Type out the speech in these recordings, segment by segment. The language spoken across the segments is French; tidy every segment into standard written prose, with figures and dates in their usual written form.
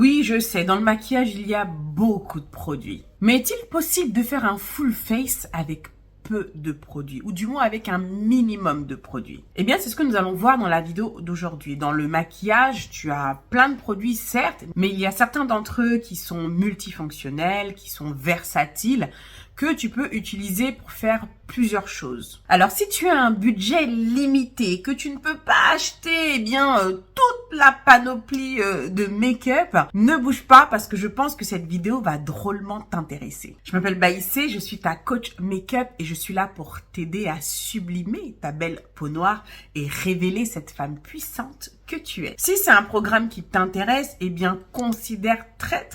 Oui, je sais, dans le maquillage, il y a beaucoup de produits. Mais est-il possible de faire un full face avec peu de produits, ou du moins avec un minimum de produits? Eh bien, c'est ce que nous allons voir dans la vidéo d'aujourd'hui. Dans le maquillage, tu as plein de produits, certes, mais il y a certains d'entre eux qui sont multifonctionnels, qui sont versatiles, que tu peux utiliser pour faire plusieurs choses. Alors, si tu as un budget limité, que tu ne peux pas acheter, toute la panoplie de make-up, ne bouge pas parce que je pense que cette vidéo va drôlement t'intéresser. Je m'appelle Baïssé, je suis ta coach make-up et je suis là pour t'aider à sublimer ta belle peau noire et révéler cette femme puissante que tu es. Si c'est un programme qui t'intéresse, eh bien, considère très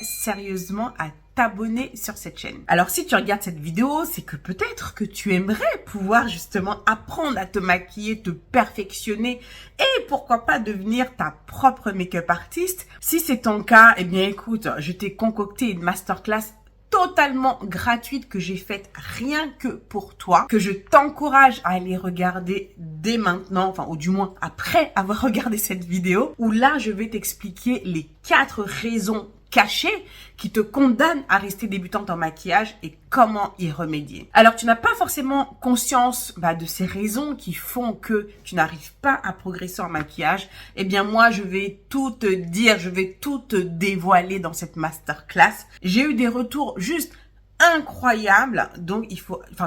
sérieusement à t'abonner sur cette chaîne. Alors, si tu regardes cette vidéo, c'est que peut-être que tu aimerais pouvoir justement apprendre à te maquiller, te perfectionner et pourquoi pas devenir ta propre make-up artiste. Si c'est ton cas, eh bien écoute, je t'ai concocté une masterclass totalement gratuite que j'ai faite rien que pour toi, que je t'encourage à aller regarder dès maintenant, ou du moins après avoir regardé cette vidéo, où là, je vais t'expliquer les 4 raisons cachées qui te condamnent à rester débutante en maquillage et comment y remédier. Alors, tu n'as pas forcément conscience de ces raisons qui font que tu n'arrives pas à progresser en maquillage. Eh bien, moi, je vais tout te dire, je vais tout te dévoiler dans cette masterclass. J'ai eu des retours juste incroyables, donc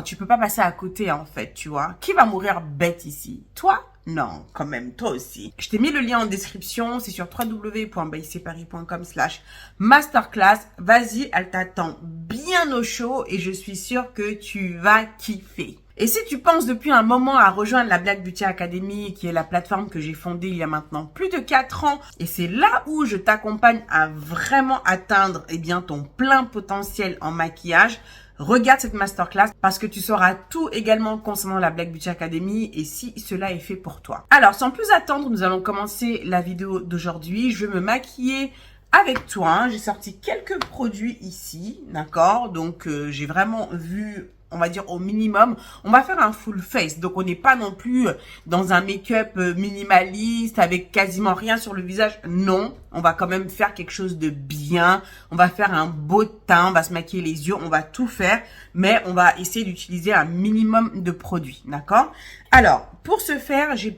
tu peux pas passer à côté en fait, tu vois. Qui va mourir bête ici? Toi? Non, quand même, toi aussi. Je t'ai mis le lien en description, c'est sur www.baisseparis.com/masterclass. Vas-y, elle t'attend bien au chaud et je suis sûre que tu vas kiffer. Et si tu penses depuis un moment à rejoindre la Black Beauty Academy, qui est la plateforme que j'ai fondée il y a maintenant plus de 4 ans, et c'est là où je t'accompagne à vraiment atteindre ton plein potentiel en maquillage, regarde cette masterclass parce que tu sauras tout également concernant la Black Beauty Academy et si cela est fait pour toi. Alors, sans plus attendre, nous allons commencer la vidéo d'aujourd'hui. Je vais me maquiller avec toi. J'ai sorti quelques produits ici, d'accord? Donc, j'ai vraiment vu, on va dire au minimum, on va faire un full face. Donc, on n'est pas non plus dans un make-up minimaliste avec quasiment rien sur le visage. Non, on va quand même faire quelque chose de bien. On va faire un beau teint, on va se maquiller les yeux, on va tout faire. Mais on va essayer d'utiliser un minimum de produits, d'accord? Alors, pour ce faire, j'ai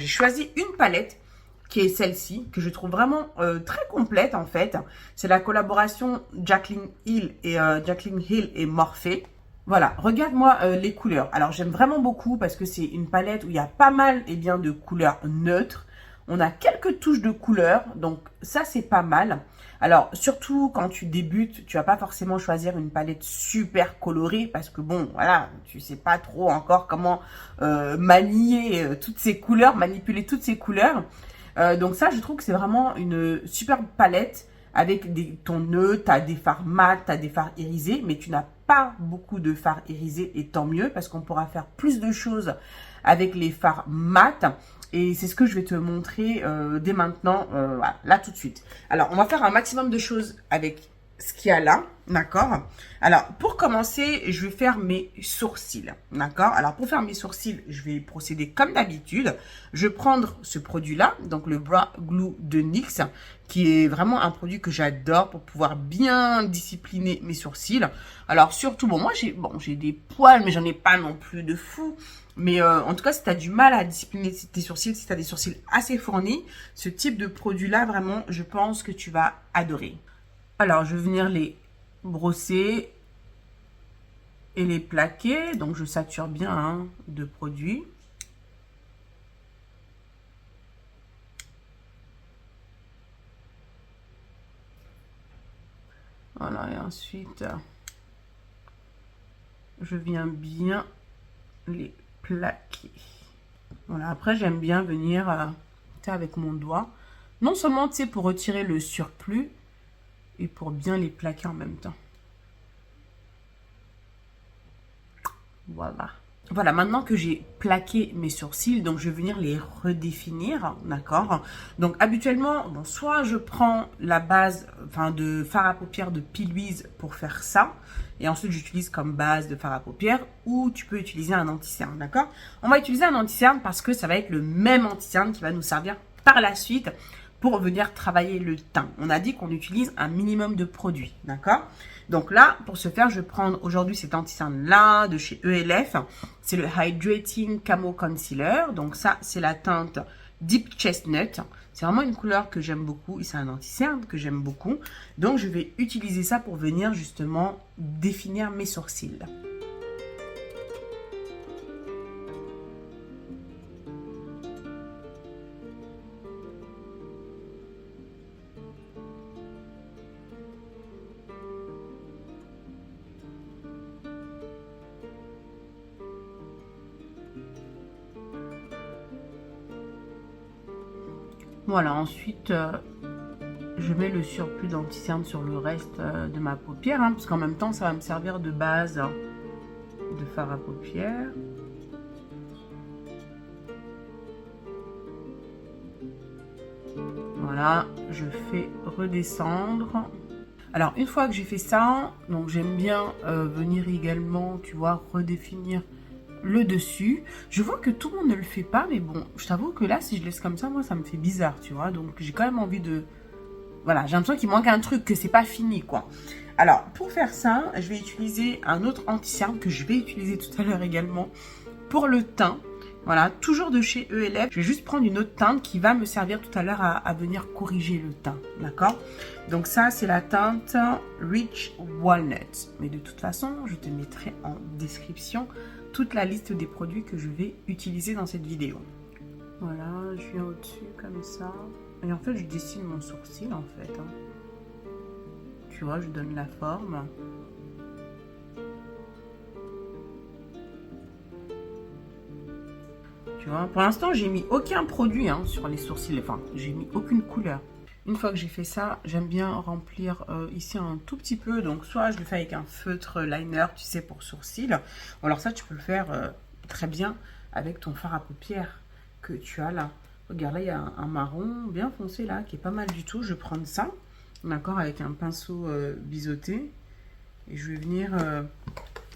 choisi une palette qui est celle-ci, que je trouve vraiment très complète en fait. C'est la collaboration Jaclyn Hill et Morphe. Voilà, regarde-moi les couleurs. Alors, j'aime vraiment beaucoup parce que c'est une palette où il y a pas mal de couleurs neutres. On a quelques touches de couleurs, donc ça, c'est pas mal. Alors, surtout quand tu débutes, tu vas pas forcément choisir une palette super colorée parce que bon, voilà, tu sais pas trop encore comment manier toutes ces couleurs, manipuler toutes ces couleurs. Donc ça, je trouve que c'est vraiment une superbe palette avec des tons neutres, tu as des fards mat, tu as des fards irisés, mais tu n'as pas beaucoup de fards irisés et tant mieux parce qu'on pourra faire plus de choses avec les fards mat. Et c'est ce que je vais te montrer dès maintenant, voilà, là tout de suite. Alors, on va faire un maximum de choses avec ce qu'il y a là, d'accord? Alors, pour commencer, je vais faire mes sourcils, d'accord? Alors, pour faire mes sourcils, je vais procéder comme d'habitude. Je vais prendre ce produit-là, donc le Brow Glue de NYX, qui est vraiment un produit que j'adore pour pouvoir bien discipliner mes sourcils. Alors, surtout, moi, j'ai des poils, mais j'en ai pas non plus de fou. Mais en tout cas, si tu as du mal à discipliner tes sourcils, si tu as des sourcils assez fournis, ce type de produit-là, vraiment, je pense que tu vas adorer. Alors, je vais venir les brosser et les plaquer. Donc, je sature bien de produit. Voilà, et ensuite, je viens bien les plaquer. Voilà, après, j'aime bien venir avec mon doigt. Non seulement, pour retirer le surplus, et pour bien les plaquer en même temps. Voilà. Voilà, maintenant que j'ai plaqué mes sourcils, donc je vais venir les redéfinir, d'accord? Donc habituellement, soit je prends la base de fard à paupières de P. Louise pour faire ça, et ensuite j'utilise comme base de fard à paupières, ou tu peux utiliser un anti-cerne, d'accord? On va utiliser un anti-cerne parce que ça va être le même anti-cerne qui va nous servir par la suite pour venir travailler le teint. On a dit qu'on utilise un minimum de produits, d'accord? Donc là, pour ce faire, je vais prendre aujourd'hui cet anti-cerne là de chez ELF. C'est le Hydrating Camo Concealer. Donc ça, c'est la teinte Deep Chestnut. C'est vraiment une couleur que j'aime beaucoup et c'est un anti-cerne que j'aime beaucoup. Donc je vais utiliser ça pour venir justement définir mes sourcils. Voilà, ensuite, je mets le surplus d'anti-cerne sur le reste de ma paupière, hein, parce qu'en même temps, ça va me servir de base de fard à paupières. Voilà, je fais redescendre. Alors, une fois que j'ai fait ça, donc j'aime bien venir également, tu vois, redéfinir le dessus. Je vois que tout le monde ne le fait pas, mais bon, je t'avoue que là, si je laisse comme ça, moi, ça me fait bizarre, tu vois. Donc, j'ai quand même envie de... Voilà, j'ai l'impression qu'il manque un truc, que c'est pas fini, quoi. Alors, pour faire ça, je vais utiliser un autre anti-cerne que je vais utiliser tout à l'heure également pour le teint. Voilà, toujours de chez ELF. Je vais juste prendre une autre teinte qui va me servir tout à l'heure à venir corriger le teint, d'accord? Donc ça, c'est la teinte Rich Walnut. Mais de toute façon, je te mettrai en description toute la liste des produits que je vais utiliser dans cette vidéo. Voilà, je viens au-dessus comme ça. Et en fait, je dessine mon sourcil en fait. Hein. Tu vois, je donne la forme. Tu vois, pour l'instant, j'ai mis aucun produit hein, sur les sourcils. Enfin, j'ai mis aucune couleur. Une fois que j'ai fait ça, j'aime bien remplir ici un tout petit peu. Donc, soit je le fais avec un feutre liner, tu sais, pour sourcils. Ou alors ça, tu peux le faire très bien avec ton fard à paupières que tu as là. Regarde, là, il y a un marron bien foncé là, qui est pas mal du tout. Je vais prendre ça, d'accord, avec un pinceau biseauté. Et je vais venir...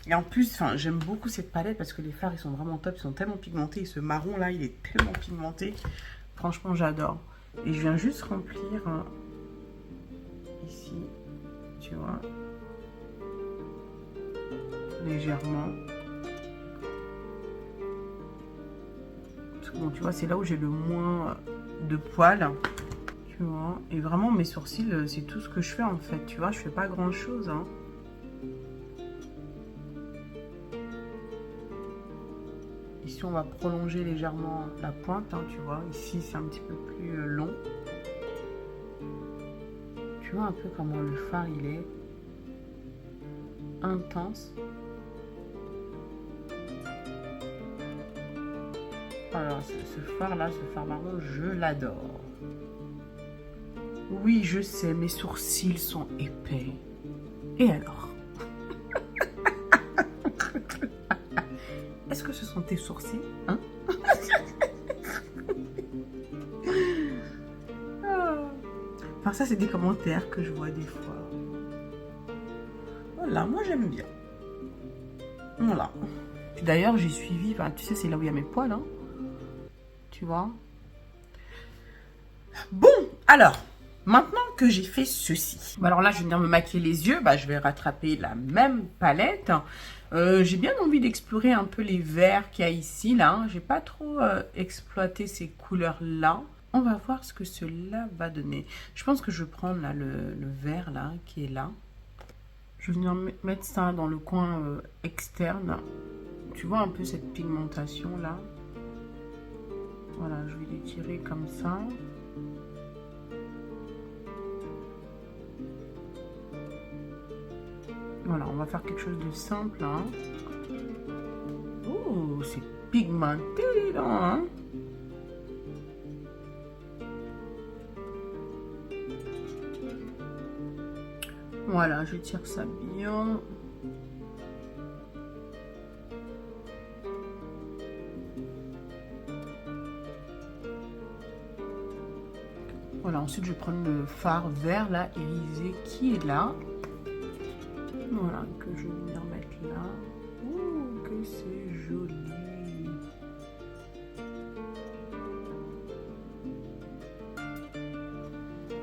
Et en plus, j'aime beaucoup cette palette parce que les fards, ils sont vraiment top. Ils sont tellement pigmentés. Et ce marron là, il est tellement pigmenté. Franchement, j'adore. Et je viens juste remplir ici, tu vois, légèrement. Parce que bon, tu vois, c'est là où j'ai le moins de poils, tu vois. Et vraiment, mes sourcils, c'est tout ce que je fais en fait, tu vois. Je fais pas grand chose, hein. Ici, on va prolonger légèrement la pointe, hein, tu vois. Ici, c'est un petit peu plus long. Tu vois un peu comment le fard, il est intense. Alors, ce fard-là, ce fard marron, je l'adore. Oui, je sais, mes sourcils sont épais. Et alors? Est-ce que ce sont tes sourcils, hein? Enfin, ça, c'est des commentaires que je vois des fois. Voilà, moi, j'aime bien. Voilà. D'ailleurs, j'ai suivi, enfin, tu sais, c'est là où il y a mes poils, hein. Tu vois? Bon, alors, maintenant que j'ai fait ceci, alors là, je vais venir me maquiller les yeux, je vais rattraper la même palette. J'ai bien envie d'explorer un peu les verts qu'il y a ici, là. J'ai pas trop exploité ces couleurs-là. On va voir ce que cela va donner. Je pense que je vais prendre là, le vert, là, qui est là. Je vais venir mettre ça dans le coin externe. Tu vois un peu cette pigmentation-là. Voilà, je vais l'étirer comme ça. Voilà, on va faire quelque chose de simple. Hein. Oh, c'est pigmenté là. Hein. Voilà, je tire ça bien. Voilà, ensuite je vais prendre le fard vert là, irisé, qui est là. Voilà, que je vais venir mettre là. Oh, que c'est joli.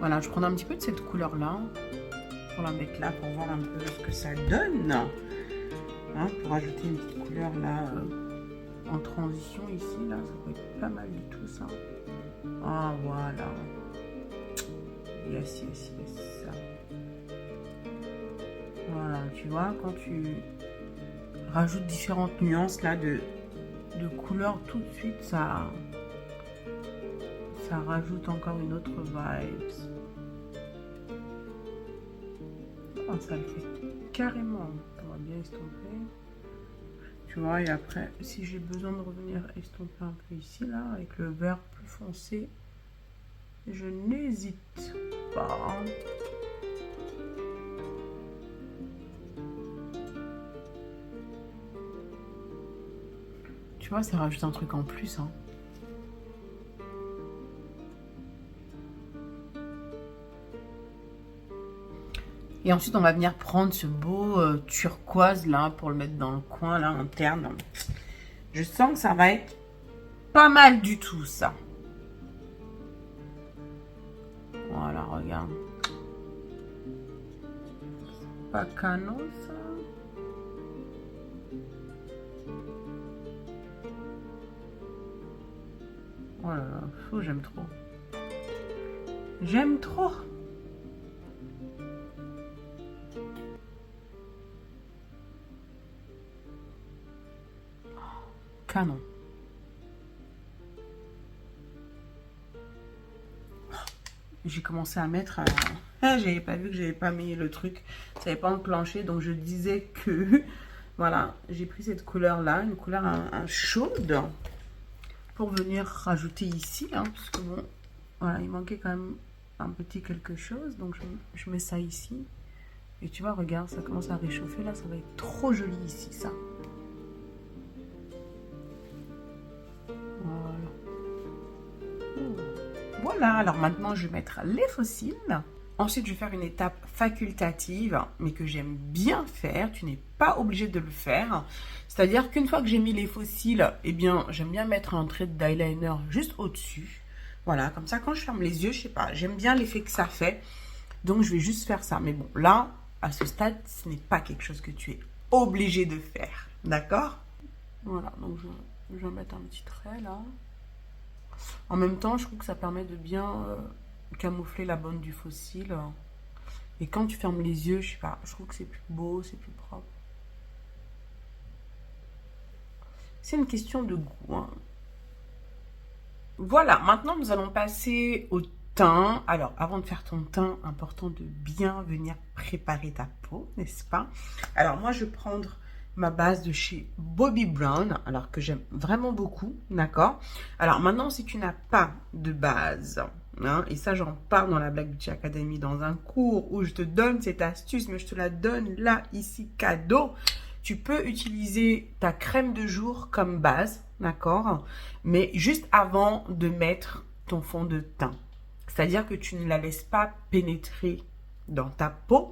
Voilà, je prends un petit peu de cette couleur-là pour la mettre là, pour voir un peu ce que ça donne. Hein, pour ajouter une petite couleur là en transition ici, là, ça peut être pas mal du tout ça. Ah, voilà. Yes, yes, yes. Voilà, tu vois, quand tu rajoutes différentes nuances là de couleurs, tout de suite, ça rajoute encore une autre vibe. Oh, ça le fait carrément. On va bien estomper. Tu vois, et après, si j'ai besoin de revenir estomper un peu ici, là, avec le vert plus foncé, je n'hésite pas. Tu vois, ça rajoute un truc en plus, hein. Et ensuite, on va venir prendre ce beau turquoise là pour le mettre dans le coin là interne. Je sens que ça va être pas mal du tout ça. Voilà, regarde. C'est pas canon ça. Oh là là, j'aime trop. J'aime trop. Canon. J'ai commencé à mettre... j'avais pas vu que j'avais pas mis le truc. Ça n'avait pas enclenché. Donc je disais que... Voilà, j'ai pris cette couleur-là. Une couleur un chaude. Pour venir rajouter ici. Hein, parce que bon... Voilà, il manquait quand même un petit quelque chose. Donc je mets ça ici. Et tu vois, regarde, ça commence à réchauffer. Là, ça va être trop joli ici, ça. Voilà, alors maintenant je vais mettre les fossiles. Ensuite, je vais faire une étape facultative, mais que j'aime bien faire. Tu n'es pas obligé de le faire. C'est-à-dire qu'une fois que j'ai mis les fossiles, eh bien, j'aime bien mettre un trait d'eyeliner juste au-dessus. Voilà, comme ça, quand je ferme les yeux, je sais pas, j'aime bien l'effet que ça fait. Donc, je vais juste faire ça. Mais bon, là, à ce stade, ce n'est pas quelque chose que tu es obligé de faire. D'accord? Voilà, donc je vais mettre un petit trait là. En même temps, je trouve que ça permet de bien camoufler la bande du fossile. Et quand tu fermes les yeux, je sais pas, je trouve que c'est plus beau, c'est plus propre. C'est une question de goût. Hein. Voilà, maintenant nous allons passer au teint. Alors, avant de faire ton teint, important de bien venir préparer ta peau, n'est-ce pas? Alors, moi, je vais prendre ma base de chez Bobbi Brown, alors que j'aime vraiment beaucoup, d'accord? Alors maintenant, si tu n'as pas de base, hein, et ça j'en parle dans la Black Beauty Academy, dans un cours où je te donne cette astuce, mais je te la donne là, ici, cadeau, tu peux utiliser ta crème de jour comme base, d'accord? Mais juste avant de mettre ton fond de teint. C'est-à-dire que tu ne la laisses pas pénétrer dans ta peau,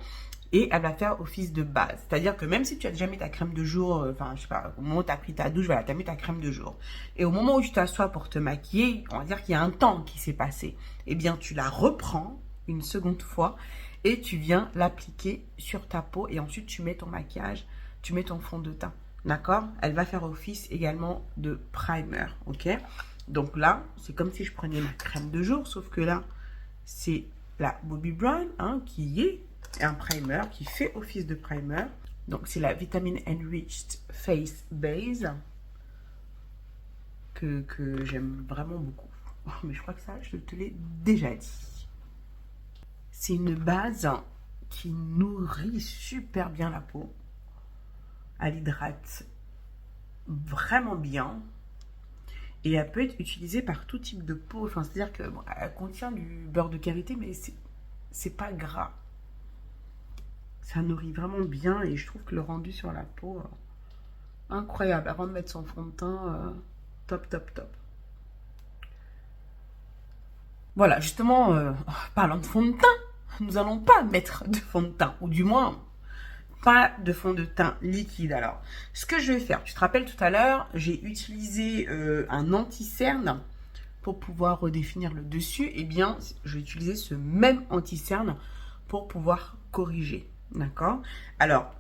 et elle va faire office de base. C'est-à-dire que même si tu as déjà mis ta crème de jour, enfin, je sais pas, au moment où tu as pris ta douche, voilà, tu as mis ta crème de jour. Et au moment où tu t'assois pour te maquiller, on va dire qu'il y a un temps qui s'est passé. Eh bien, tu la reprends une seconde fois et tu viens l'appliquer sur ta peau. Et ensuite, tu mets ton maquillage, tu mets ton fond de teint. D'accord? Elle va faire office également de primer. Ok? Donc là, c'est comme si je prenais ma crème de jour, sauf que là, c'est la Bobbi Brown hein, qui est un primer qui fait office de primer. Donc c'est la Vitamin Enriched Face Base que j'aime vraiment beaucoup. Oh, mais je crois que ça, je te l'ai déjà dit. C'est une base qui nourrit super bien la peau. Elle hydrate vraiment bien. Et elle peut être utilisée par tout type de peau. Enfin, c'est-à-dire que bon, elle contient du beurre de karité, mais c'est pas gras. Ça nourrit vraiment bien et je trouve que le rendu sur la peau, incroyable. Avant de mettre son fond de teint, top, top, top. Voilà, justement, parlant de fond de teint, nous allons pas mettre de fond de teint, ou du moins, pas de fond de teint liquide. Alors, ce que je vais faire, tu te rappelles tout à l'heure, j'ai utilisé un anti-cerne pour pouvoir redéfinir le dessus, eh bien, je vais utiliser ce même anti-cerne pour pouvoir corriger. D'accord? Alors,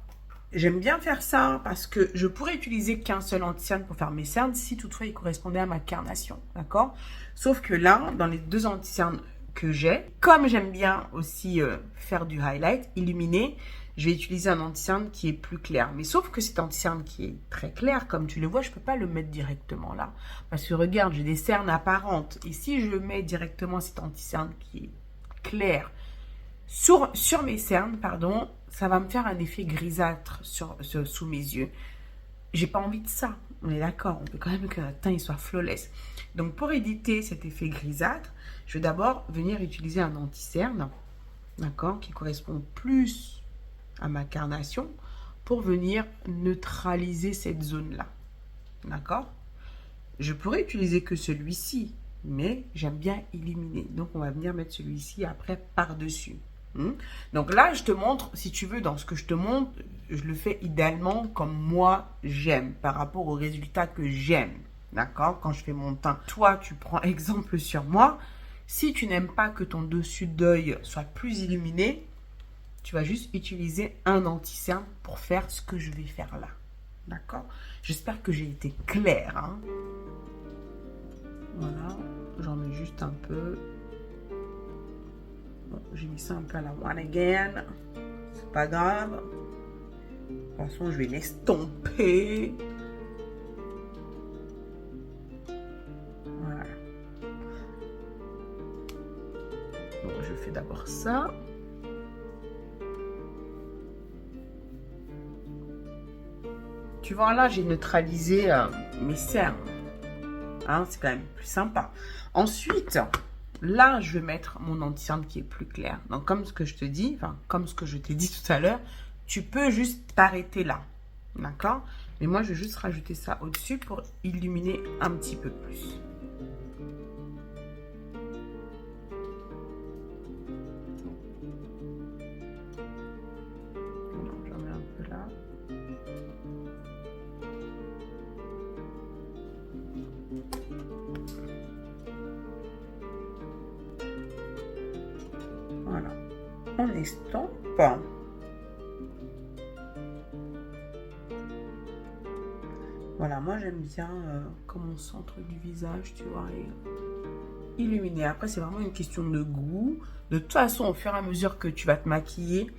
j'aime bien faire ça parce que je pourrais utiliser qu'un seul anti-cerne pour faire mes cernes si toutefois il correspondait à ma carnation. D'accord? Sauf que là, dans les deux anti-cernes que j'ai, comme j'aime bien aussi faire du highlight, illuminer, je vais utiliser un anti-cerne qui est plus clair. Mais sauf que cet anti-cerne qui est très clair, comme tu le vois, je ne peux pas le mettre directement là. Parce que regarde, j'ai des cernes apparentes. Et si je mets directement cet anti-cerne qui est clair sur mes cernes, pardon, ça va me faire un effet grisâtre sous mes yeux. J'ai pas envie de ça. On est d'accord, on veut quand même que notre teint il soit flawless. Donc pour éviter cet effet grisâtre, je vais d'abord venir utiliser un anti-cerne, d'accord, qui correspond plus à ma carnation pour venir neutraliser cette zone-là. D'accord? Je pourrais utiliser que celui-ci, mais j'aime bien illuminer. Donc, on va venir mettre celui-ci après par-dessus. Donc là, je te montre, si tu veux, dans ce que je te montre, je le fais idéalement comme moi j'aime, par rapport au résultat que j'aime. D'accord? Quand je fais mon teint. Toi, tu prends exemple sur moi. Si tu n'aimes pas que ton dessus d'œil soit plus illuminé, tu vas juste utiliser un anti-cerne pour faire ce que je vais faire là. D'accord? J'espère que j'ai été claire. Hein? Voilà. J'en mets juste un peu. Bon, j'ai mis ça un peu à la one again. C'est pas grave. De toute façon, je vais l'estomper. Voilà. Donc, je fais d'abord ça. Tu vois, là, j'ai neutralisé mes cernes. Hein, c'est quand même plus sympa. Ensuite, là, je vais mettre mon anti-cerne qui est plus clair. Donc, comme ce que je te dis, enfin, comme ce que je t'ai dit tout à l'heure, tu peux juste t'arrêter là. D'accord? Mais moi, je vais juste rajouter ça au-dessus pour illuminer un petit peu plus. J'en mets un peu là. Voilà, on estompe. Voilà, moi j'aime bien comme mon centre du visage, tu vois, et illuminé. Après, c'est vraiment une question de goût. De toute façon, au fur et à mesure que tu vas te maquiller,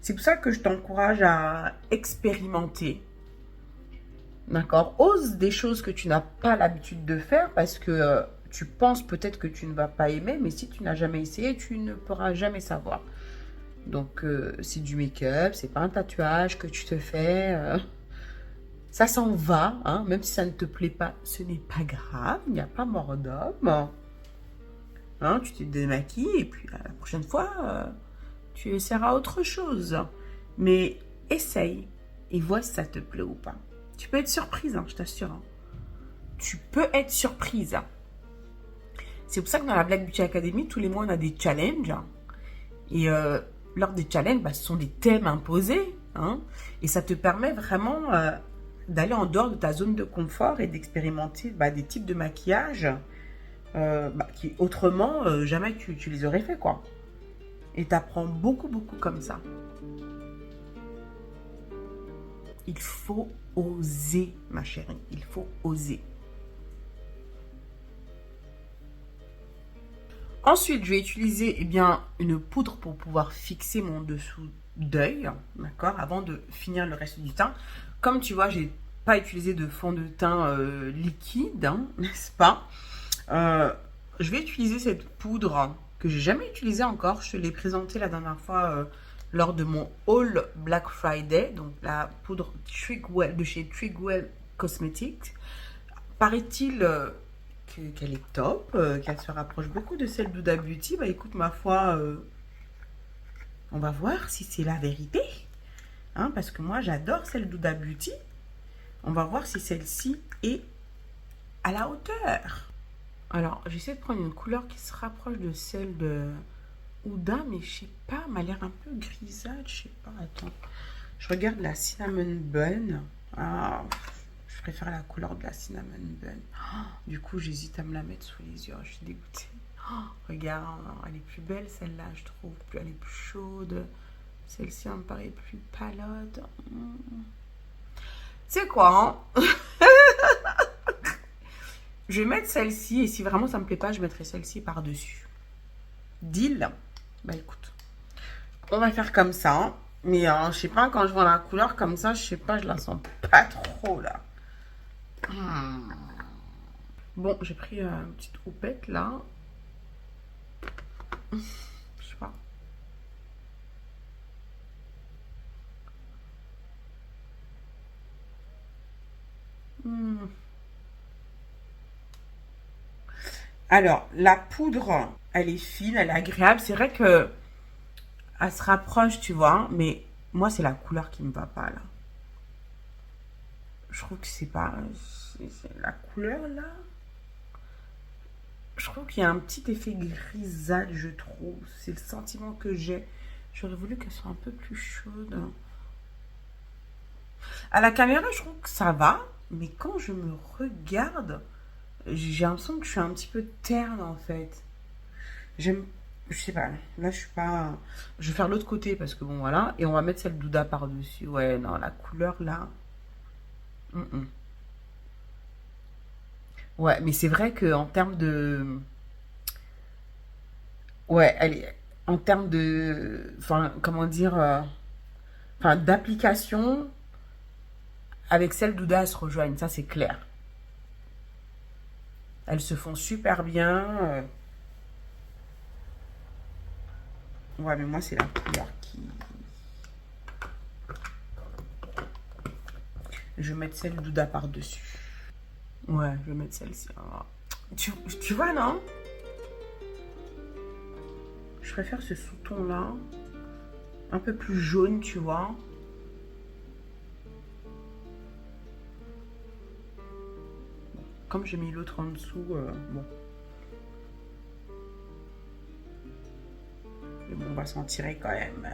c'est pour ça que je t'encourage à expérimenter. D'accord? Ose des choses que tu n'as pas l'habitude de faire parce que tu penses peut-être que tu ne vas pas aimer, mais si tu n'as jamais essayé, tu ne pourras jamais savoir. Donc, c'est du make-up, c'est pas un tatouage que tu te fais. Ça s'en va, hein, même si ça ne te plaît pas, ce n'est pas grave, il n'y a pas mort d'homme. Hein, tu te démaquilles et puis la prochaine fois, tu essaieras autre chose. Mais essaye et vois si ça te plaît ou pas. Tu peux être surprise, hein, je t'assure. Hein. Tu peux être surprise. Hein. C'est pour ça que dans la Black Beauty Academy, tous les mois, on a des challenges. Hein. Et lors des challenges, bah, ce sont des thèmes imposés. Hein, et ça te permet vraiment d'aller en dehors de ta zone de confort et d'expérimenter des types de maquillage qui autrement, jamais tu les aurais fait, quoi. Et tu apprends beaucoup, beaucoup comme ça. Il faut oser, ma chérie. Il faut oser. Ensuite, je vais utiliser une poudre pour pouvoir fixer mon dessous d'œil, d'accord, avant de finir le reste du teint. Comme tu vois, j'ai pas utilisé de fond de teint liquide, hein, n'est-ce pas? Je vais utiliser cette poudre que j'ai jamais utilisée encore. Je te l'ai présentée la dernière fois lors de mon haul Black Friday, donc la poudre Trigwell de chez Trigwell Cosmetics. Paraît-il qu'elle est top, qu'elle se rapproche beaucoup de celle d'Huda Beauty. Bah écoute, ma foi, on va voir si c'est la vérité. Hein, parce que moi, j'adore celle d'Huda Beauty. On va voir si celle-ci est à la hauteur. Alors, j'essaie de prendre une couleur qui se rapproche de celle de Huda, mais je sais pas, elle m'a l'air un peu grisâtre, je sais pas, attends. Je regarde la Cinnamon Bun. Ah, je Je préfère la couleur de la cinnamon bun. Oh, du coup, j'hésite à me la mettre sous les yeux. Je suis dégoûtée. Oh, regarde, elle est plus belle celle-là, je trouve. Elle est plus chaude. Celle-ci, elle me paraît plus palote. Tu sais quoi, hein? Je vais mettre celle-ci et si vraiment ça me plaît pas, je mettrai celle-ci par-dessus. Deal? Bah écoute, on va faire comme ça. Mais je sais pas, quand je vois la couleur comme ça, je sais pas, je la sens pas trop là. Bon, j'ai pris une petite houppette là. Je sais pas. Alors, la poudre, elle est fine, elle est agréable. C'est vrai que elle se rapproche, tu vois, mais moi, c'est la couleur qui me va pas là. Je trouve que c'est pas... C'est la couleur là. Je trouve qu'il y a un petit effet grisâtre, je trouve. C'est le sentiment que j'ai. J'aurais voulu qu'elle soit un peu plus chaude. À la caméra, je trouve que ça va, mais quand je me regarde, j'ai l'impression que je suis un petit peu terne en fait. J'aime, je sais pas, là je suis pas. Je vais faire l'autre côté parce que bon voilà, et on va mettre celle d'Ouda par-dessus. Ouais, non, la couleur là. Ouais, mais c'est vrai que en termes de. Ouais, elle est. En termes de. Enfin, comment dire. Enfin, d'application, avec celle d'Ouda, elles se rejoignent, ça c'est clair. Elles se font super bien. Ouais, mais moi, c'est la couleur qui... Je vais mettre celle d'Ouda par-dessus. Ouais, je vais mettre celle-ci. Tu vois, non? Je préfère ce sous-ton-là. Un peu plus jaune, tu vois. Comme j'ai mis l'autre en dessous, bon. Mais bon, on va s'en tirer quand même.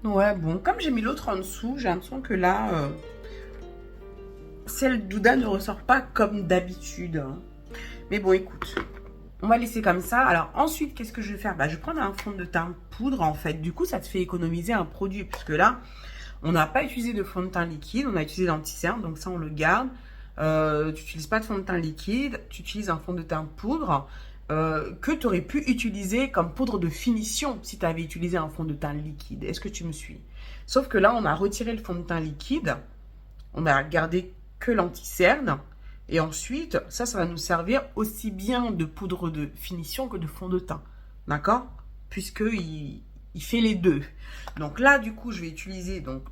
Ouais, bon, comme j'ai mis l'autre en dessous, j'ai l'impression que là, celle d'Ouda ne ressort pas comme d'habitude. Hein. Mais bon, écoute, on va laisser comme ça. Alors ensuite, qu'est-ce que je vais faire? Bah, je vais prendre un fond de teint poudre en fait. Du coup, ça te fait économiser un produit puisque là, on n'a pas utilisé de fond de teint liquide, on a utilisé l'anti-cerne, donc ça on le garde. Tu n'utilises pas de fond de teint liquide, tu utilises un fond de teint poudre que tu aurais pu utiliser comme poudre de finition si tu avais utilisé un fond de teint liquide. Est-ce que tu me suis? Sauf que là, on a retiré le fond de teint liquide, on a gardé que l'anti-cerne. Et ensuite, ça va nous servir aussi bien de poudre de finition que de fond de teint. D'accord? Puisqu'il fait les deux. Donc là, du coup, je vais utiliser donc,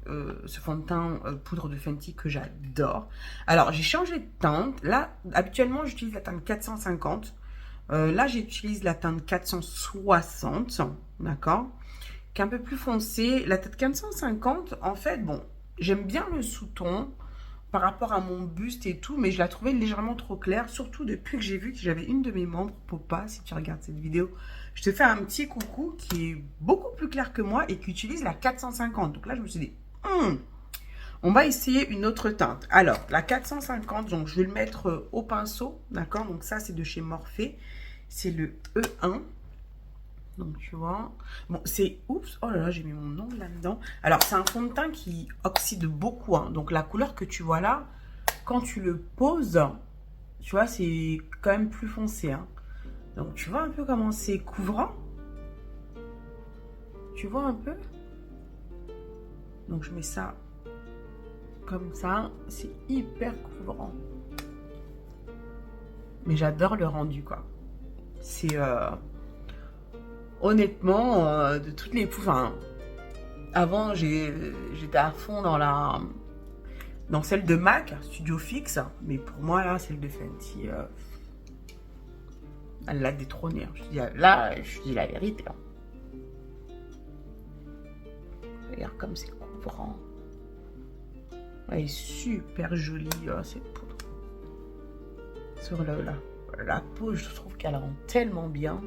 ce fond de teint poudre de Fenty que j'adore. Alors, j'ai changé de teinte. Là, habituellement, j'utilise la teinte 450. Là, j'utilise la teinte 460. D'accord? Qui est un peu plus foncée. La teinte 450, en fait, bon, j'aime bien le sous-ton par rapport à mon buste et tout, mais je la trouvais légèrement trop claire, surtout depuis que j'ai vu que j'avais une de mes membres, Popa, si tu regardes cette vidéo, je te fais un petit coucou qui est beaucoup plus clair que moi et qui utilise la 450. Donc là, je me suis dit, on va essayer une autre teinte. Alors, la 450, donc je vais le mettre au pinceau, d'accord? Donc ça, c'est de chez Morphe, c'est le E1. Donc, tu vois. Bon, c'est... Oups, oh là là, j'ai mis mon ongle là-dedans. Alors, c'est un fond de teint qui oxyde beaucoup. Hein. Donc, la couleur que tu vois là, quand tu le poses, tu vois, c'est quand même plus foncé. Hein. Donc, tu vois un peu comment c'est couvrant. Tu vois un peu? Donc, je mets ça comme ça. C'est hyper couvrant. Mais j'adore le rendu, quoi. C'est... Honnêtement, de toutes les... Enfin, avant, j'étais à fond dans celle de MAC, Studio Fix. Mais pour moi, là, celle de Fenty, elle l'a détrônée. Hein. Je dis la vérité. Hein. Regarde comme c'est poudre. Elle est super jolie, cette poudre. Sur la peau, je trouve qu'elle rend tellement bien.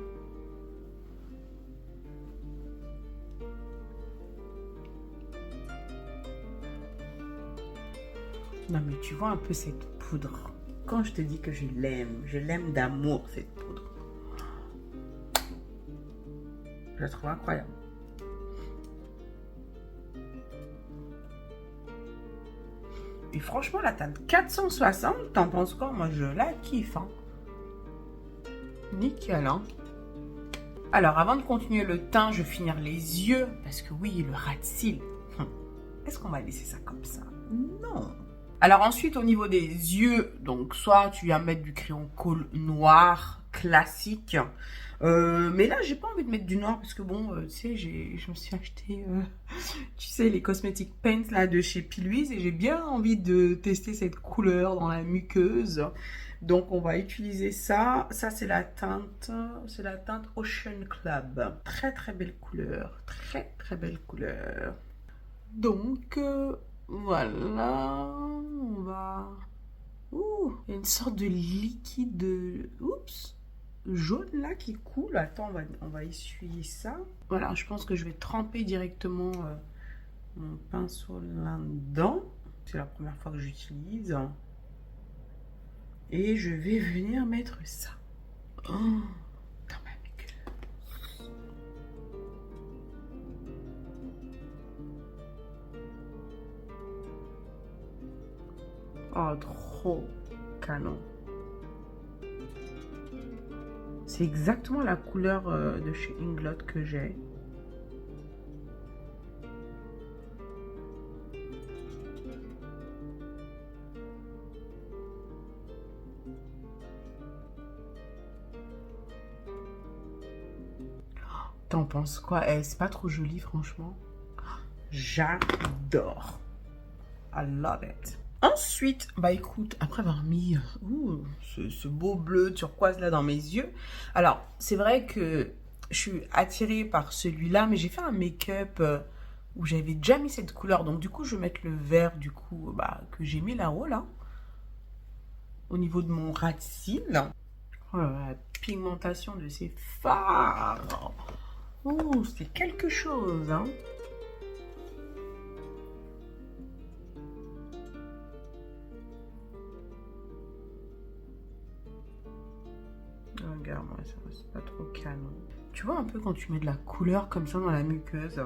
Non, mais tu vois un peu cette poudre. Quand je te dis que je l'aime d'amour, cette poudre. Je la trouve incroyable. Et franchement, la teinte 460, t'en penses quoi? Moi, je la kiffe. Hein. Nickel. Hein. Alors, avant de continuer le teint, je vais finir les yeux. Parce que oui, le ras de cils. Est-ce qu'on va laisser ça comme ça? Non. Alors ensuite, au niveau des yeux, donc soit tu vas mettre du crayon colle noir classique. Mais là, j'ai pas envie de mettre du noir parce que bon, tu sais, je me suis acheté, tu sais, les Cosmetic Paints là de chez P. Louise et j'ai bien envie de tester cette couleur dans la muqueuse. Donc, on va utiliser ça. Ça, c'est la teinte Ocean Club. Très, très belle couleur. Très, très belle couleur. Donc, voilà. On va... Ouh, il y a une sorte de liquide, oups, jaune là qui coule. Attends, on va essuyer ça. Voilà, je pense que je vais tremper directement mon pinceau là-dedans. C'est la première fois que j'utilise. Et je vais venir mettre ça dans ma muqueuse. Oh, trop canon. C'est exactement la couleur de chez Inglot que j'ai. T'en penses quoi? C'est pas trop joli, franchement. J'adore. I love it. Ensuite, bah écoute, après avoir mis ce beau bleu turquoise là dans mes yeux. Alors, c'est vrai que je suis attirée par celui-là, mais j'ai fait un make-up où j'avais déjà mis cette couleur. Donc du coup, je vais mettre le vert du coup que j'ai mis là-haut là. Au niveau de mon ras de cils. Oh là là, la pigmentation de ces fards. Oh, c'est quelque chose, hein. Regarde-moi ça, c'est pas trop canon. Tu vois un peu quand tu mets de la couleur comme ça dans la muqueuse.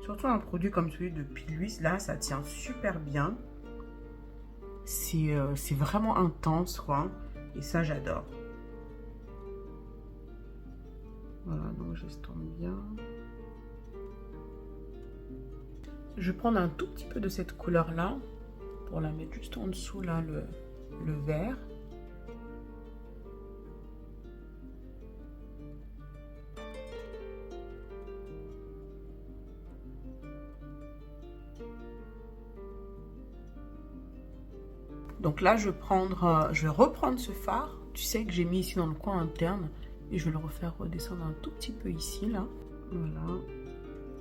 Surtout un produit comme celui de P. Louise, là, ça tient super bien. C'est vraiment intense, quoi. Et ça, j'adore. Voilà, donc j'estompe bien. Je vais prendre un tout petit peu de cette couleur-là pour la mettre juste en dessous, là, le vert. Donc là, je vais reprendre ce fard, tu sais, que j'ai mis ici dans le coin interne. Et je vais le refaire redescendre un tout petit peu ici, là. Voilà.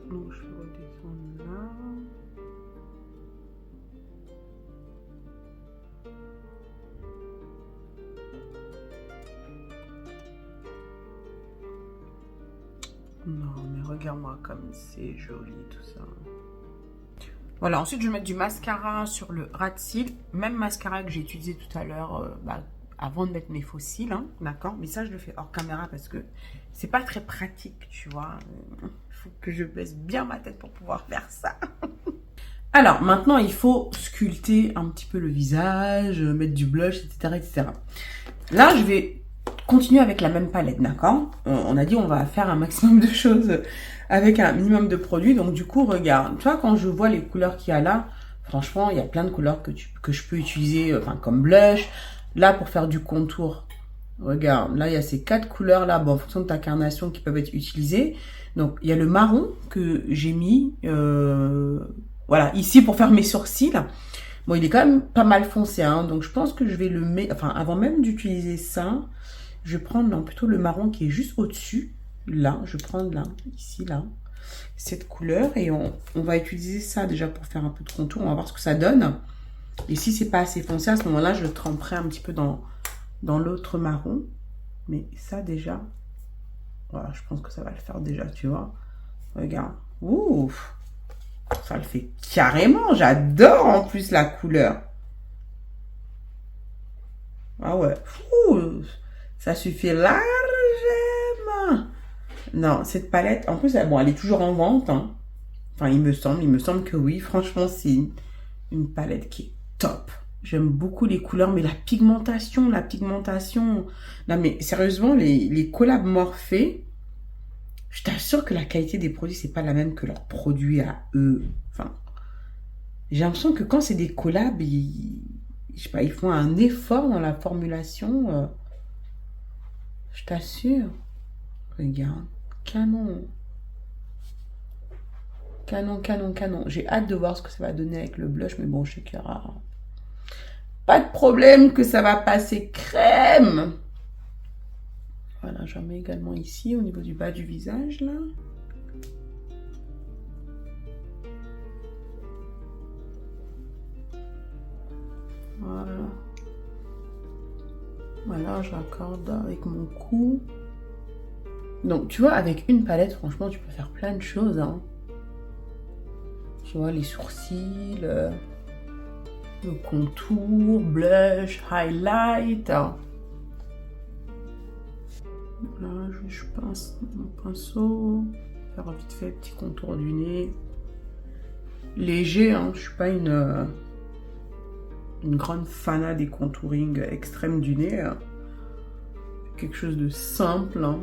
Donc je vais redescendre là. Non, mais regarde-moi comme c'est joli tout ça. Voilà, ensuite je vais mettre du mascara sur le ras de cils. Même mascara que j'ai utilisé tout à l'heure avant de mettre mes faux cils, hein, d'accord? Mais ça, je le fais hors caméra parce que c'est pas très pratique, tu vois. Il faut que je baisse bien ma tête pour pouvoir faire ça. Alors, maintenant, il faut sculpter un petit peu le visage, mettre du blush, etc., etc. Là, je vais continuer avec la même palette, d'accord? On a dit on va faire un maximum de choses avec un minimum de produits. Donc, du coup, regarde. Tu vois, quand je vois les couleurs qu'il y a là, franchement, il y a plein de couleurs que je peux utiliser, comme blush. Là, pour faire du contour, regarde, là, il y a ces 4 couleurs-là, bon, en fonction de ta carnation, qui peuvent être utilisées. Donc, il y a le marron que j'ai mis, voilà, ici pour faire mes sourcils. Bon, il est quand même pas mal foncé, hein, donc je pense que je vais le mettre, enfin, avant même d'utiliser ça, je vais prendre plutôt le marron qui est juste au-dessus, là, je vais prendre là, ici, là. cette couleur. Et on va utiliser ça déjà pour faire un peu de contour. On va voir ce que ça donne. Et si c'est pas assez foncé, à ce moment-là, je le tremperai un petit peu dans l'autre marron. Mais ça déjà, voilà, je pense que ça va le faire déjà, tu vois. Regarde. Ouf. Ça le fait carrément. J'adore en plus la couleur. Ah ouais. Ouh, ça suffit largement. Non, cette palette, en plus, bon, elle est toujours en vente. Hein. Enfin, il me semble que oui. Franchement, c'est une palette qui est top. J'aime beaucoup les couleurs, mais la pigmentation. Non, mais sérieusement, les collabs Morphe, je t'assure que la qualité des produits, c'est pas la même que leurs produits à eux. Enfin, j'ai l'impression que quand c'est des collabs, je sais pas, ils font un effort dans la formulation. Je t'assure. Regarde. Canon. Canon. J'ai hâte de voir ce que ça va donner avec le blush, mais bon, je sais qu'il y aura pas de problème que ça va passer crème. Voilà, j'en mets également ici, au niveau du bas du visage, là. Voilà. Voilà, je raccorde avec mon cou. Donc, tu vois, avec une palette, franchement, tu peux faire plein de choses. Hein. Tu vois, les sourcils, le contour, blush, highlight. Hein. Là, je pince mon pinceau. Faire vite fait petit contour du nez. Léger, hein. Je suis pas une grande fana des contouring extrêmes du nez. Hein. Quelque chose de simple. Hein.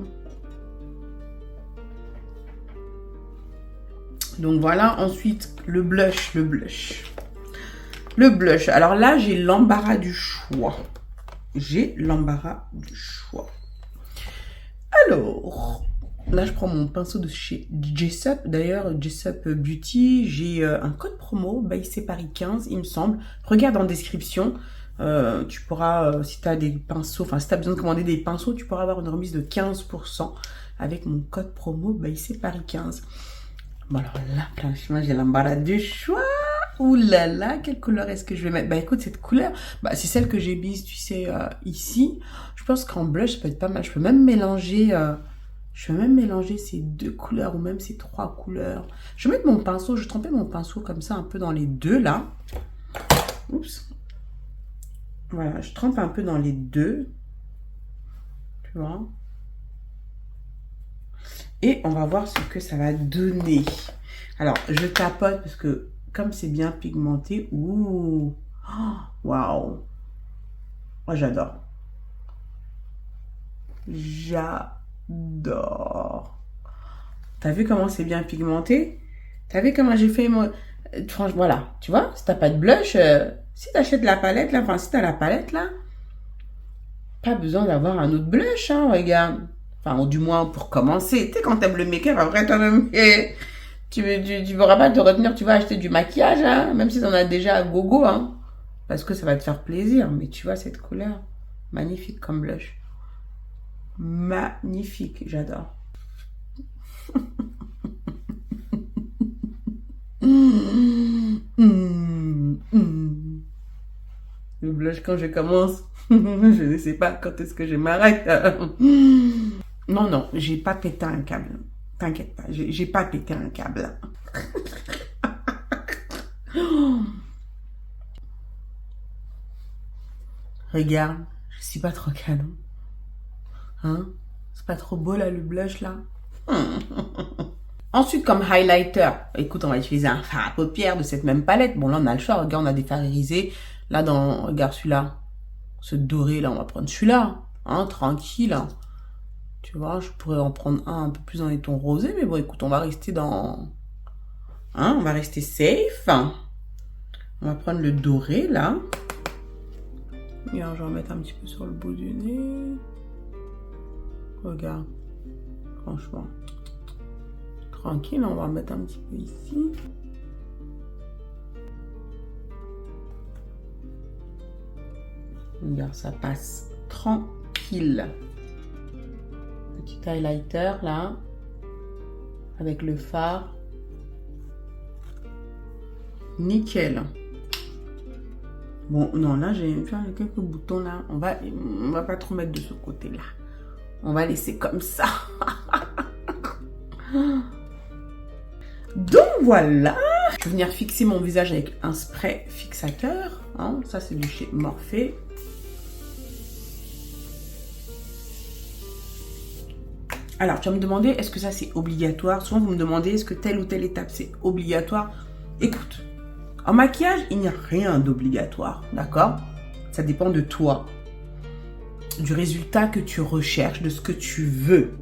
Donc voilà, ensuite le blush. Alors là, j'ai l'embarras du choix. Alors, là, je prends mon pinceau de chez Jessup. D'ailleurs, Jessup Beauty, j'ai un code promo, Baissé Paris 15, il me semble. Regarde en description. Tu pourras, si tu as des pinceaux, enfin, si tu as besoin de commander des pinceaux, tu pourras avoir une remise de 15% avec mon code promo Baissé Paris 15. Bon, alors là, franchement, j'ai l'embarras du choix. Ouh là là, quelle couleur est-ce que je vais mettre? Bah écoute, cette couleur, bah, c'est celle que j'ai mise, tu sais, ici. Je pense qu'en blush, ça peut être pas mal. Je peux même mélanger ces deux couleurs ou même ces trois couleurs. Je vais mettre mon pinceau, je vais tremper mon pinceau comme ça un peu dans les deux là. Oups. Voilà, je trempe un peu dans les deux. Tu vois? Et on va voir ce que ça va donner. Alors, je tapote parce que comme c'est bien pigmenté, ouh, waouh, moi j'adore. J'adore. T'as vu comment c'est bien pigmenté? T'as vu comment j'ai fait mon... Franchement, voilà, tu vois, si t'as pas de blush, si t'achètes la palette là, enfin si t'as la palette là, pas besoin d'avoir un autre blush, hein, regarde. Enfin, ou du moins pour commencer. Tu sais, quand t'aimes le make-up, après toi-même, tu verras pas te retenir, tu vas acheter du maquillage, hein, même si t'en as déjà à gogo, hein, parce que ça va te faire plaisir. Mais tu vois cette couleur, magnifique comme blush. Magnifique, j'adore. Le blush quand je commence, je ne sais pas quand est-ce que je m'arrête. Non, j'ai pas pété un câble. T'inquiète pas, j'ai pas pété un câble. Regarde, je suis pas trop canon. Hein? C'est pas trop beau là le blush là? Ensuite, comme highlighter, écoute, on va utiliser un fard à paupières de cette même palette. Bon, là, on a le choix. Regarde, on a des fards irisés. Là, regarde celui-là. Ce doré, là, on va prendre celui-là. Hein, tranquille. Hein. Tu vois, je pourrais en prendre un peu plus dans les tons rosés. Mais bon, écoute, on va rester dans... Hein, on va rester safe. On va prendre le doré, là. Et alors, je vais en mettre un petit peu sur le bout du nez. Regarde. Franchement. Tranquille, on va en mettre un petit peu ici. Regarde, ça passe tranquille. Petit highlighter là. avec le fard. Nickel. Bon, non, là, j'ai quelques boutons, là. On va pas trop mettre de ce côté-là. On va laisser comme ça. Donc, voilà. Je vais venir fixer mon visage avec un spray fixateur. Hein. Ça, c'est du chez Morphe. Alors, tu vas me demander, est-ce que ça, c'est obligatoire? Souvent, vous me demandez, est-ce que telle ou telle étape, c'est obligatoire? Écoute, en maquillage, il n'y a rien d'obligatoire, d'accord? Ça dépend de toi, du résultat que tu recherches, de ce que tu veux.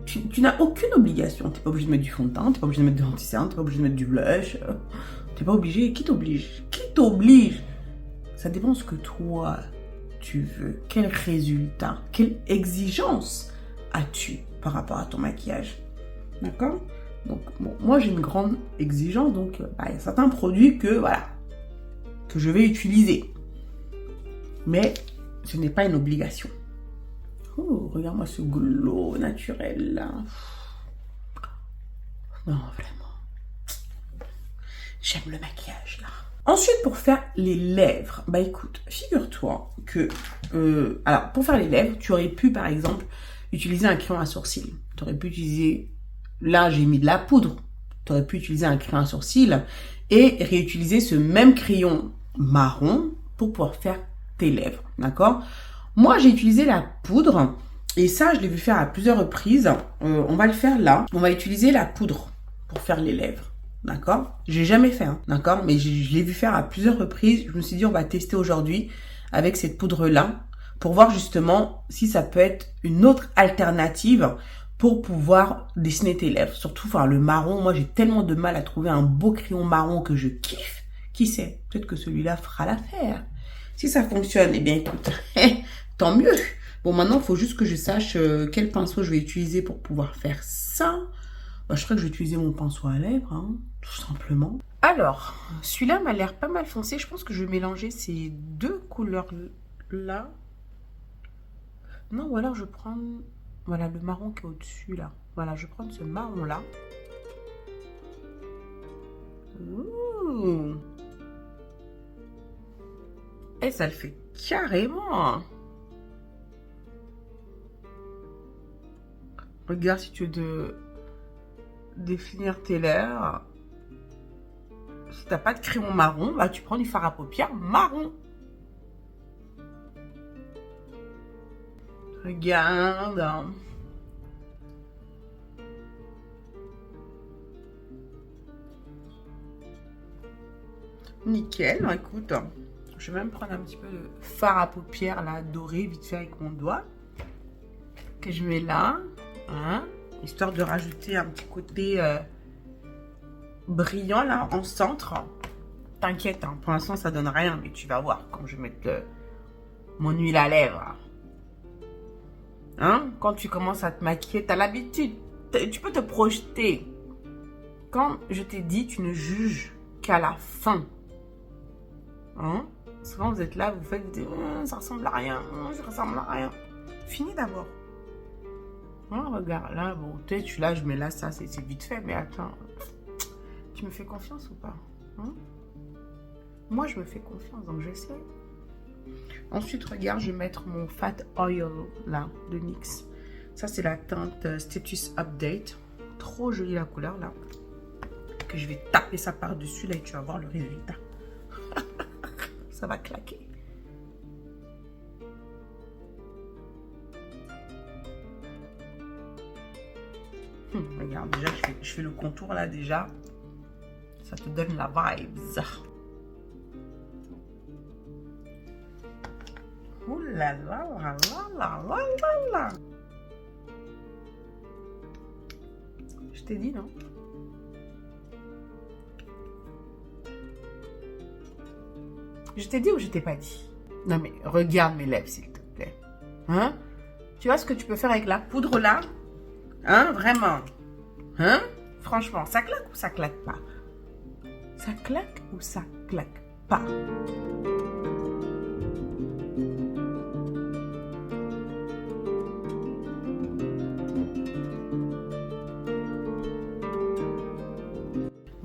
Tu n'as aucune obligation. Tu n'es pas obligé de mettre du fond de teint, tu n'es pas obligé de mettre de l'anti-cerne, tu n'es pas obligé de mettre du blush. Tu n'es pas obligé. Qui t'oblige? Qui t'oblige? Ça dépend de ce que toi, tu veux. Quel résultat, quelle exigence as-tu par rapport à ton maquillage? D'accord? Donc, bon, moi, j'ai une grande exigence. Donc, il y a certains produits que je vais utiliser. Mais ce n'est pas une obligation. Oh, regarde-moi ce glow naturel là. Non, vraiment. J'aime le maquillage là. Ensuite, pour faire les lèvres, bah écoute, figure-toi que... alors, pour faire les lèvres, tu aurais pu, par exemple, utiliser un crayon à sourcils. Tu aurais pu utiliser... Là, j'ai mis de la poudre. Tu aurais pu utiliser un crayon à sourcils et réutiliser ce même crayon marron pour pouvoir faire tes lèvres. D'accord? Moi, j'ai utilisé la poudre et ça, je l'ai vu faire à plusieurs reprises. On va le faire là. On va utiliser la poudre pour faire les lèvres. D'accord? J'ai jamais fait, hein, d'accord? Mais je l'ai vu faire à plusieurs reprises. Je me suis dit, on va tester aujourd'hui avec cette poudre-là pour voir justement si ça peut être une autre alternative pour pouvoir dessiner tes lèvres. Surtout, enfin, le marron, moi, j'ai tellement de mal à trouver un beau crayon marron que je kiffe. Qui sait? Peut-être que celui-là fera l'affaire. Si ça fonctionne, eh bien, écoute, tant mieux. Bon, maintenant, il faut juste que je sache quel pinceau je vais utiliser pour pouvoir faire ça. Bah, je crois que je vais utiliser mon pinceau à lèvres, hein, tout simplement. Alors, celui-là m'a l'air pas mal foncé. Je pense que je vais mélanger ces deux couleurs-là. Non, ou alors je prends... Voilà, le marron qui est au-dessus, là. Voilà, je vais prendre ce marron-là. Ouh. Et ça le fait carrément. Regarde si tu veux définir tes lèvres. Si t'as pas de crayon marron, bah tu prends du fard à paupières marron. Regarde. Nickel, écoute. Je vais même prendre un petit peu de fard à paupières là, doré, vite fait avec mon doigt. Que je mets là. Hein, histoire de rajouter un petit côté brillant là, en centre. T'inquiète, hein, pour l'instant ça donne rien, mais tu vas voir quand je vais mettre mon huile à lèvres. Hein, quand tu commences à te maquiller, t'as l'habitude. Tu peux te projeter. Quand je t'ai dit, tu ne juges qu'à la fin. Hein? Souvent vous êtes là, vous faites, vous dites, ça ressemble à rien, ça ressemble à rien. Finis d'abord. Hein, regarde, là, bon, peut-être celui-là, je mets là, ça, c'est vite fait, mais attends. Tu me fais confiance ou pas? Hein? Moi, je me fais confiance, donc j'essaie. Ensuite, regarde, je vais mettre mon Fat Oil, là, de NYX. Ça, c'est la teinte Status Update. Trop jolie la couleur, là. Que je vais taper ça par-dessus, là, et tu vas voir le résultat. Ça va claquer. Regarde, déjà, je fais le contour, là, déjà. Ça te donne la vibes. Ouh là là là là là là là. Je t'ai dit, non? Je t'ai dit ou je t'ai pas dit? Non mais regarde mes lèvres s'il te plaît. Hein? Tu vois ce que tu peux faire avec la poudre là? Hein? Vraiment? Hein? Franchement, ça claque ou ça claque pas? Ça claque ou ça claque pas?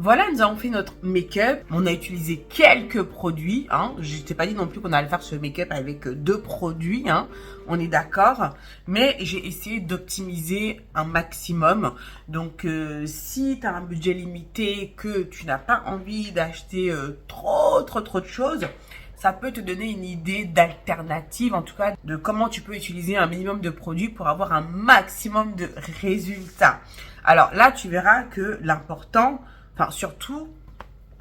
Voilà, nous avons fait notre make-up. On a utilisé quelques produits. Hein. Je t'ai pas dit non plus qu'on allait faire ce make-up avec 2 produits. Hein. On est d'accord. Mais j'ai essayé d'optimiser un maximum. Donc, si tu as un budget limité, que tu n'as pas envie d'acheter trop de choses, ça peut te donner une idée d'alternative, en tout cas, de comment tu peux utiliser un minimum de produits pour avoir un maximum de résultats. Alors là, tu verras que l'important, enfin surtout,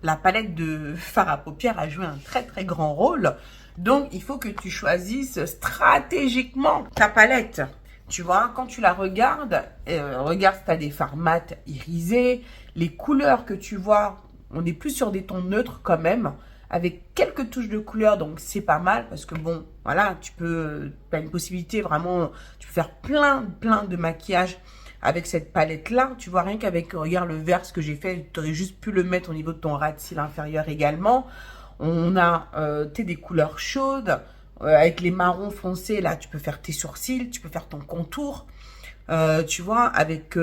la palette de fard à paupières a joué un très grand rôle. Donc, il faut que tu choisisses stratégiquement ta palette. Tu vois, quand tu la regardes, regarde si tu as des fards mat irisés. Les couleurs que tu vois, on est plus sur des tons neutres quand même, avec quelques touches de couleur, donc c'est pas mal parce que bon, voilà, tu as une possibilité vraiment, tu peux faire plein de maquillage avec cette palette-là. Tu vois, rien qu'avec, regarde le vert, ce que j'ai fait, tu aurais juste pu le mettre au niveau de ton ras de cils inférieur également. On a des couleurs chaudes, avec les marrons foncés, là, tu peux faire tes sourcils, tu peux faire ton contour. Tu vois, avec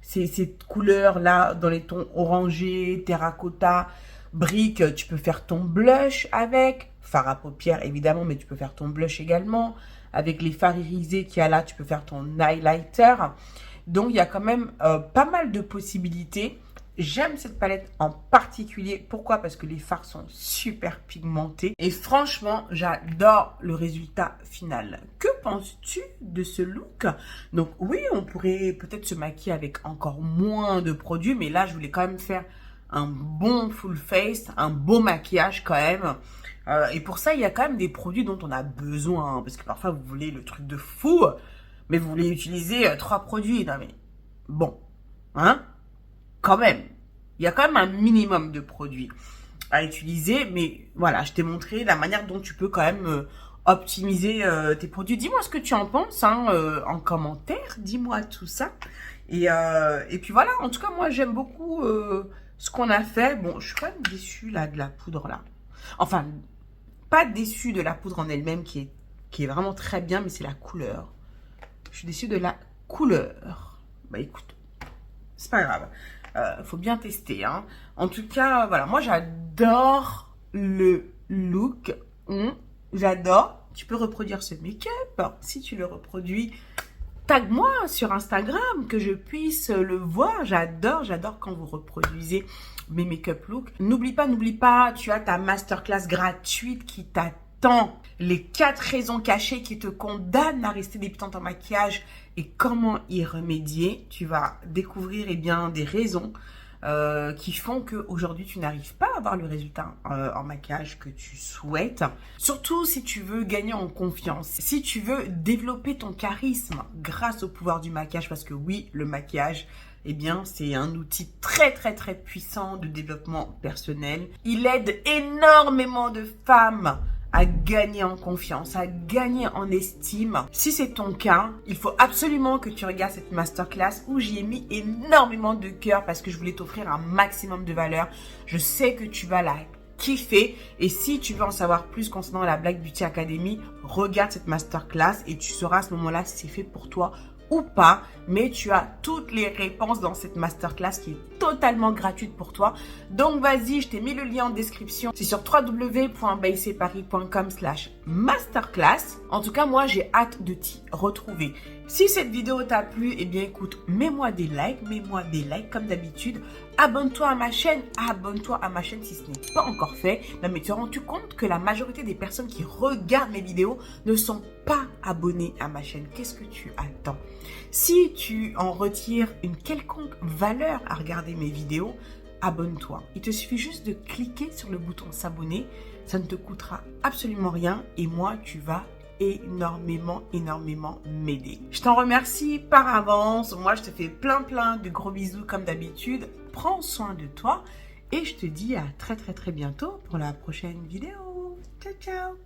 ces couleurs-là, dans les tons orangés, terracotta, brique, tu peux faire ton blush avec, fard à paupières évidemment, mais tu peux faire ton blush également. Avec les fards irisés qu'il y a là, tu peux faire ton highlighter. Donc, il y a quand même pas mal de possibilités. J'aime cette palette en particulier. Pourquoi? Parce que les fards sont super pigmentés. Et franchement, j'adore le résultat final. Que penses-tu de ce look? Donc oui, on pourrait peut-être se maquiller avec encore moins de produits. Mais là, je voulais quand même faire un bon full face, un beau maquillage quand même. Et pour ça, il y a quand même des produits dont on a besoin. Hein, parce que parfois, vous voulez le truc de fou, mais vous voulez utiliser 3 produits. Non mais, bon, hein, quand même. Il y a quand même un minimum de produits à utiliser. Mais voilà, je t'ai montré la manière dont tu peux quand même optimiser tes produits. Dis-moi ce que tu en penses hein, en commentaire. Dis-moi tout ça. Et puis voilà, en tout cas, moi, j'aime beaucoup... ce qu'on a fait, bon, je suis quand même déçue là de la poudre là. Enfin, pas déçue de la poudre en elle-même qui est vraiment très bien, mais c'est la couleur. Je suis déçue de la couleur. Bah écoute, c'est pas grave. Faut bien tester. Hein. En tout cas, voilà, moi j'adore le look. J'adore. Tu peux reproduire ce make-up. Si tu le reproduis, tag-moi sur Instagram que je puisse le voir. J'adore quand vous reproduisez mes make-up looks. N'oublie pas, tu as ta masterclass gratuite qui t'attend. Les 4 raisons cachées qui te condamnent à rester débutante en maquillage et comment y remédier. Tu vas découvrir des raisons qui font qu'aujourd'hui tu n'arrives pas à avoir le résultat en maquillage que tu souhaites. Surtout si tu veux gagner en confiance, si tu veux développer ton charisme grâce au pouvoir du maquillage, parce que oui, le maquillage, c'est un outil très puissant de développement personnel. Il aide énormément de femmes à gagner en confiance, à gagner en estime. Si c'est ton cas, il faut absolument que tu regardes cette masterclass où j'y ai mis énormément de cœur parce que je voulais t'offrir un maximum de valeur. Je sais que tu vas la kiffer et si tu veux en savoir plus concernant la Black Beauty Academy, regarde cette masterclass et tu sauras à ce moment-là si c'est fait pour toi ou pas, mais tu as toutes les réponses dans cette masterclass qui est totalement gratuite pour toi. Donc vas-y, je t'ai mis le lien en description. C'est sur www.bcparis.com/masterclass. En tout cas, moi, j'ai hâte de t'y retrouver. Si cette vidéo t'a plu, écoute, mets-moi des likes comme d'habitude. Abonne-toi à ma chaîne si ce n'est pas encore fait. Non, mais tu as rendu compte que la majorité des personnes qui regardent mes vidéos ne sont pas abonnées à ma chaîne. Qu'est-ce que tu attends? Si tu en retires une quelconque valeur à regarder mes vidéos, abonne-toi. Il te suffit juste de cliquer sur le bouton s'abonner. Ça ne te coûtera absolument rien et moi, tu vas énormément m'aider. Je t'en remercie par avance. Moi, je te fais plein de gros bisous comme d'habitude. Prends soin de toi et je te dis à très bientôt pour la prochaine vidéo. Ciao.